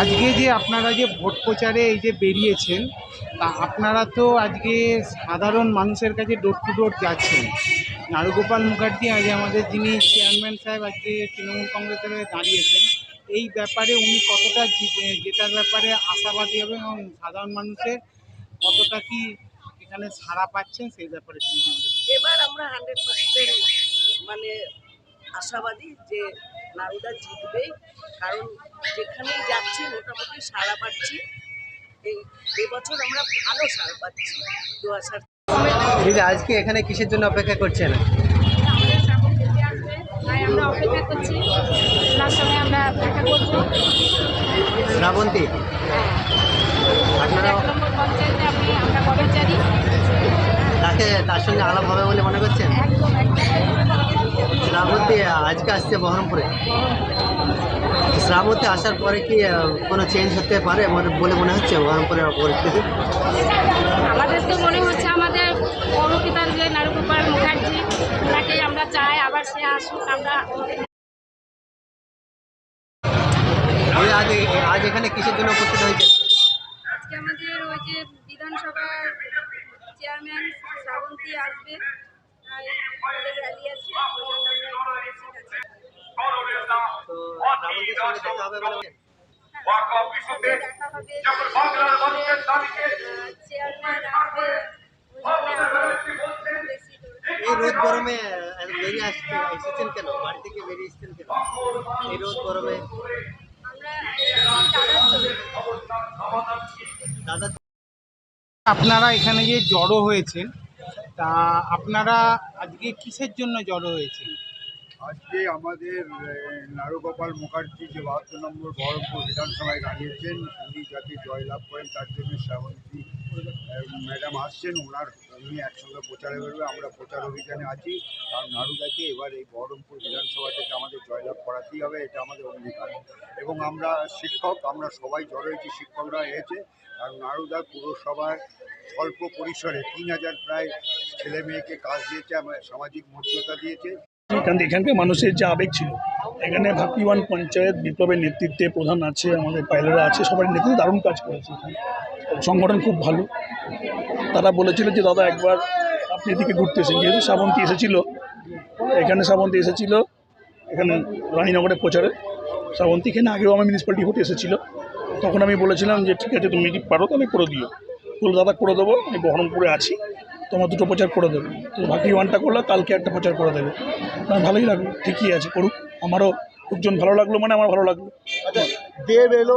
আজকে যে আপনারা যে ভোট প্রচারে এই যে বেরিয়েছেন, তা আপনারা তো আজকে সাধারণ মানুষের কাছে ডোর টু ডোর যাচ্ছেন। নারুগোপাল মুখার্জি আজ আমাদের যিনি চেয়ারম্যান সাহেব আজকে তৃণমূল কংগ্রেসের হয়ে দাঁড়িয়েছেন, এই ব্যাপারে উনি কতটা জেতার ব্যাপারে আশাবাদী হবে এবং সাধারণ মানুষের কতটা কি এখানে সাড়া পাচ্ছেন সেই ব্যাপারে তিনি আমাদের এবার আমরা 100% মানে আশাবাদী যে নারুদা জিতবে, কারণ যেখানেই যাচ্ছি মোটামুটি সাড়া পাচ্ছি। এবছর আমরা ভালো সাড়া পাচ্ছি। দিদি, আজকে এখানে কিসের জন্য অপেক্ষা করছেন? আমাদের শ্রাবণ দিদি আসবে, তাই আমরা অপেক্ষা করছি। ওনার সঙ্গে আমরা দেখা করবো। শ্রাবন্তী, আপনারা 1 নম্বর পঞ্চায়েতে আমরা কর্মচারী। তার সঙ্গে আলাপ হবে বলে মনে করছেন? একদম শ্রাবন্তী আজকে আসছে বহরমপুরে। শ্রাবন্তী আসার পরে কি কোনো চেঞ্জ হতে পারে বলে মনে হচ্ছে বহরমপুরের পরিস্থিতি? আমাদের তো মনে হচ্ছে আমাদের পৌরপিতা যে নারুগোপাল মুখার্জি, ওনাকেই আমরা চাই আবার সে আসুন। আমরা আজ এখানে কিসের জন্য উপস্থিত হয়েছে? আজকে আমাদের ওই যে বিধানসভার চেয়ারম্যান শ্রাবন্তী আসবে, তাই আমাদের র্যালি আছে, ওই জন্য আমরা একটু উপস্থিত আছি। তো শ্রাবন্তীর সঙ্গে দেখা হবে বলে দেখা হবে, চেয়ারম্যান আসবে, ওই জন্য আমরা বেশি এই রোদ গরমে বেরিয়ে এসেছেন কেন? বাড়ি থেকে বেরিয়ে এসেছেন কেন এই রোদ গরমে? আমরা দাদার জন্য। দাদা, আপনারা এখানে যে জড়ো হয়েছেন, তা আপনারা আজকে কিসের জন্য জড়ো হয়েছেন? আজকে আমাদের নারুগোপাল মুখার্জি যে 72 নম্বর বহরমপুর বিধানসভায় দাঁড়িয়েছেন, উনি যাতে জয়লাভ করেন তার জন্য শ্রাবন্তী ম্যাডাম আসছেন। উনি একসঙ্গে প্রচারে বেরোবে। আমরা প্রচার অভিযানে আছি, কারণ নারুদাকে এবার এই বহরমপুর বিধানসভা থেকে আমাদের জয়লাভ করাতেই হবে, এটা আমাদের অঙ্গীকার। এবং আমরা শিক্ষক, আমরা সবাই জড়ো হয়েছি, শিক্ষকরা এসেছে। আর নারুদা পুরসভার স্বল্প পরিসরে 3000 প্রায় ছেলে মেয়েকে কাজ দিয়েছে, সামাজিক মর্যাদা দিয়েছে। এখানকার মানুষের যে আবেগ ছিল, এখানে ভাকিওয়ান পঞ্চায়েত বিপ্লবের নেতৃত্বে প্রধান আছে, আমাদের পাইলটরা আছে, সবার নেতৃত্বে দারুণ কাজ করেছে। সংগঠন খুব ভালো। তারা বলেছিল যে দাদা একবার আপনি এদিকে ঘুরতে এসেছেন, যেহেতু শ্রাবন্তী এসেছিল এখানে রানীনগরের প্রচারে। শ্রাবন্তী এখানে আগেও আমার মিউনিসিপ্যালিটি ভোটে এসেছিল, তখন আমি বলেছিলাম যে ঠিক আছে তুমি যদি পারো তাহলে করে দিও। বলে দাদা করে দেবো, আমি বহরমপুরে আছি, তোমার 2টো প্রচার করে দেবে। তো বাকি 1টা করলো, কালকে একটা প্রচার করে দেবে। আমার ভালোই লাগলো, ঠিকই আছে, করুক। আমারও লোকজন ভালো লাগলো, মানে আমার ভালো লাগলো। দেব এলো